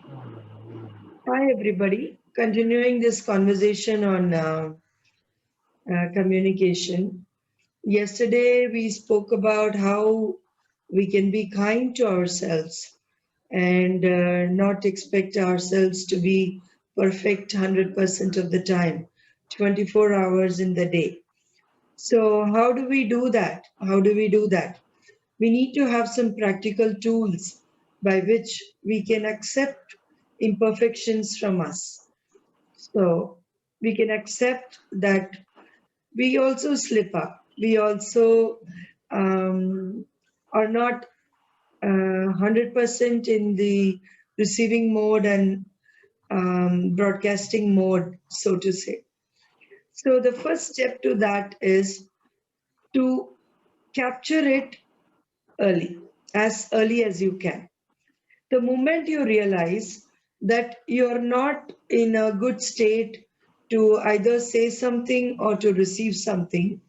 Hi, everybody. Continuing this conversation on communication. Yesterday, we spoke about how we can be kind to ourselves and not expect ourselves to be perfect 100% of the time, 24 hours in the day. So, how do we do that? How do we do that? We need to have some practical tools by which we can accept imperfections from us, so we can accept that we also slip up. We also are not 100% in the receiving mode and broadcasting mode, so to say. So the first step to that is to capture it early as you can. The moment you realize that you're not in a good state to either say something or to receive something,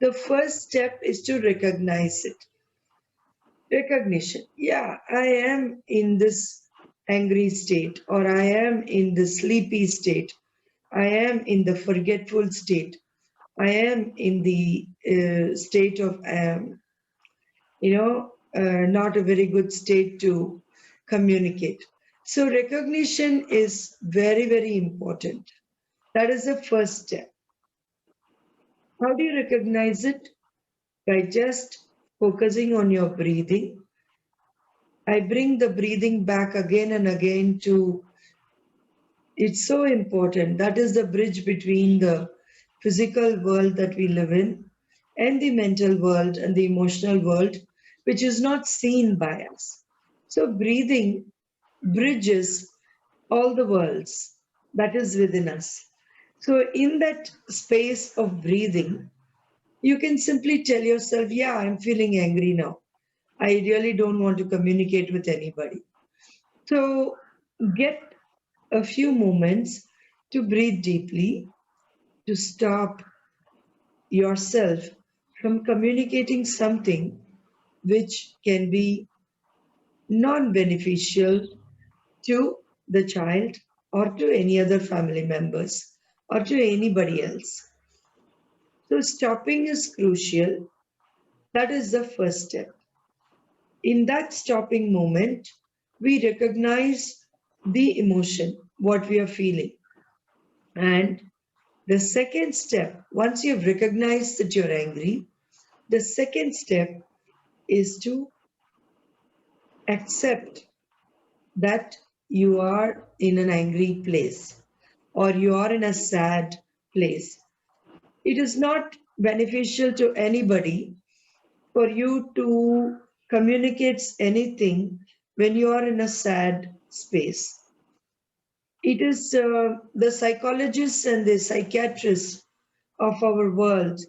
the first step is to recognize it. Recognition. Yeah, I am in this angry state, or I am in the sleepy state. I am in the forgetful state. I am in the state of, not a very good state to communicate. So, recognition is very, very important. That is the first step. How do you recognize it? By just focusing on your breathing. I bring the breathing back again and again to it's so important. That is the bridge between the physical world that we live in and the mental world and the emotional world, which is not seen by us. So, breathing bridges all the worlds that is within us. So, in that space of breathing, you can simply tell yourself, yeah, I'm feeling angry now. I really don't want to communicate with anybody. So, get a few moments to breathe deeply, to stop yourself from communicating something which can be non beneficial to the child or to any other family members or to anybody else. So, stopping is crucial. That is the first step. In that stopping moment, we recognize the emotion, what we are feeling. And the second step, once you've recognized that you're angry, the second step is to accept that you are in an angry place or you are in a sad place. It is not beneficial to anybody for you to communicate anything when you are in a sad space. It is the psychologists and the psychiatrists of our world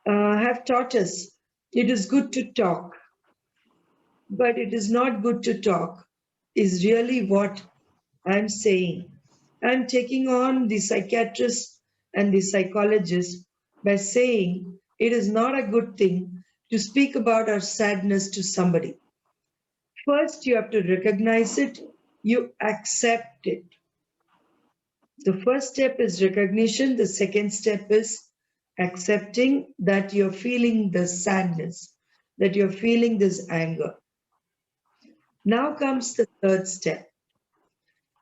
have taught us it is good to talk, but it is not good to talk, is really what I'm saying. I'm taking on the psychiatrist and the psychologist by saying it is not a good thing to speak about our sadness to somebody. First, you have to recognize it, you accept it. The first step is recognition, the second step is accepting that you're feeling the sadness, that you're feeling this anger. Now comes the third step.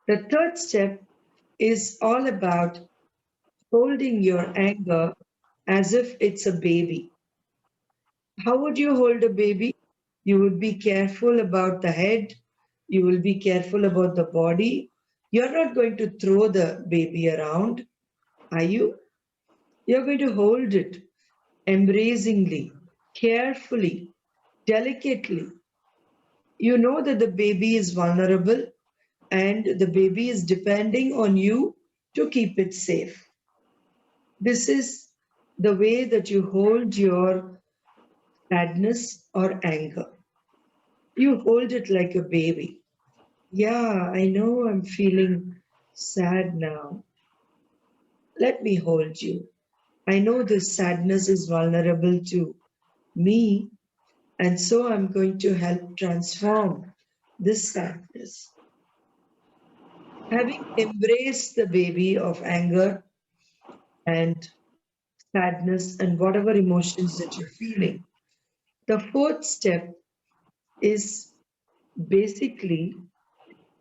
The third step is all about holding your anger as if it's a baby. How would you hold a baby? You would be careful about the head, you will be careful about the body. You're not going to throw the baby around, are you? You're going to hold it embracingly, carefully, delicately. You know that the baby is vulnerable and the baby is depending on you to keep it safe. This is the way that you hold your sadness or anger. You hold it like a baby. Yeah, I know I'm feeling sad now. Let me hold you. I know this sadness is vulnerable to me, and so I'm going to help transform this sadness. Having embraced the baby of anger and sadness and whatever emotions that you're feeling, the fourth step is basically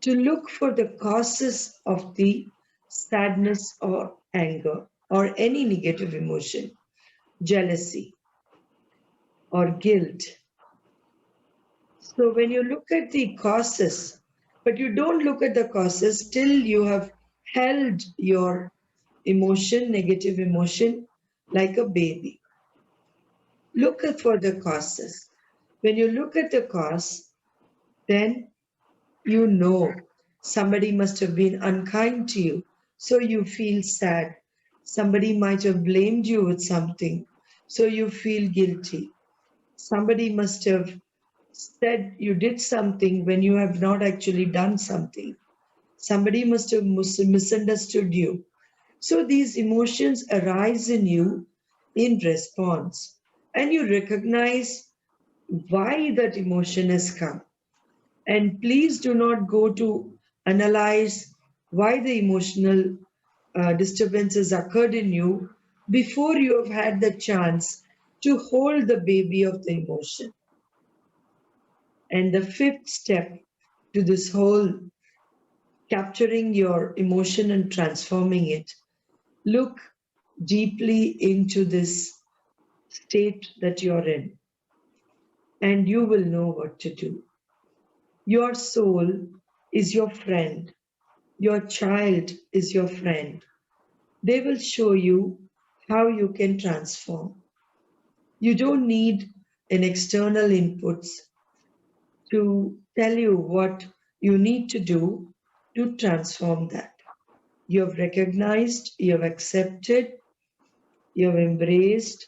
to look for the causes of the sadness or anger or any negative emotion, jealousy or guilt. So when you look at the causes, but you don't look at the causes till you have held your emotion, negative emotion, like a baby. Look for the causes. When you look at the cause, then you know somebody must have been unkind to you, so you feel sad. Somebody might have blamed you with something, so you feel guilty. Somebody must have said you did something when you have not actually done something. Somebody must have misunderstood you. So these emotions arise in you in response, and you recognize why that emotion has come. And please do not go to analyze why the emotional disturbances occurred in you before you have had the chance to hold the baby of the emotion. And the fifth step to this whole capturing your emotion and transforming it, look deeply into this state that you're in, and you will know what to do. Your soul is your friend, your child is your friend. They will show you how you can transform. You don't need an external inputs to tell you what you need to do to transform that. You have recognized, you have accepted, you have embraced,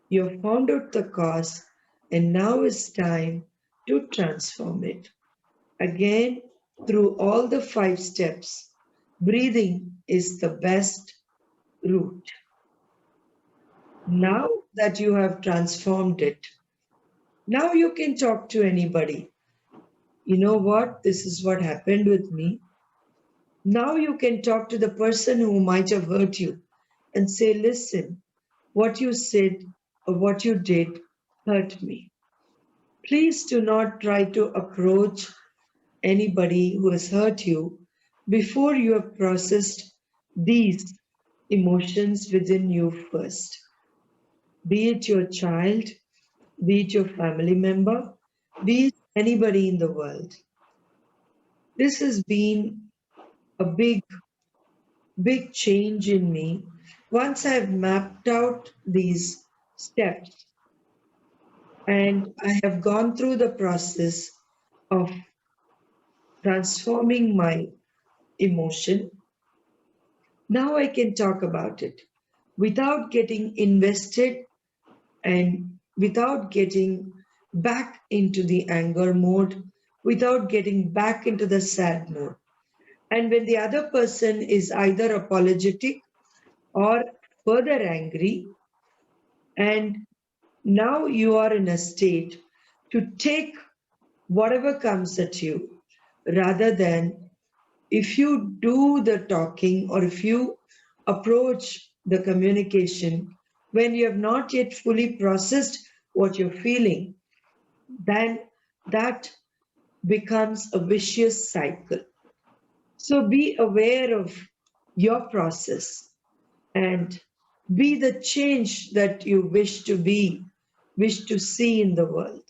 you have found out the cause, and now it's time to transform it. Again, through all the five steps, breathing is the best route. Now that you have transformed it, now you can talk to anybody. You know what? This is what happened with me. Now you can talk to the person who might have hurt you and say, listen, what you said or what you did hurt me. Please do not try to approach anybody who has hurt you before you have processed these emotions within you first. Be it your child, be it your family member, be it anybody in the world. This has been a big change in me once I've mapped out these steps and I have gone through the process of transforming my emotion. Now I can talk about it without getting invested and without getting back into the anger mode, without getting back into the sad mode. And when the other person is either apologetic or further angry, and now you are in a state to take whatever comes at you rather than if you do the talking or if you approach the communication when you have not yet fully processed what you're feeling, then that becomes a vicious cycle. So be aware of your process and be the change that you wish to be, wish to see in the world.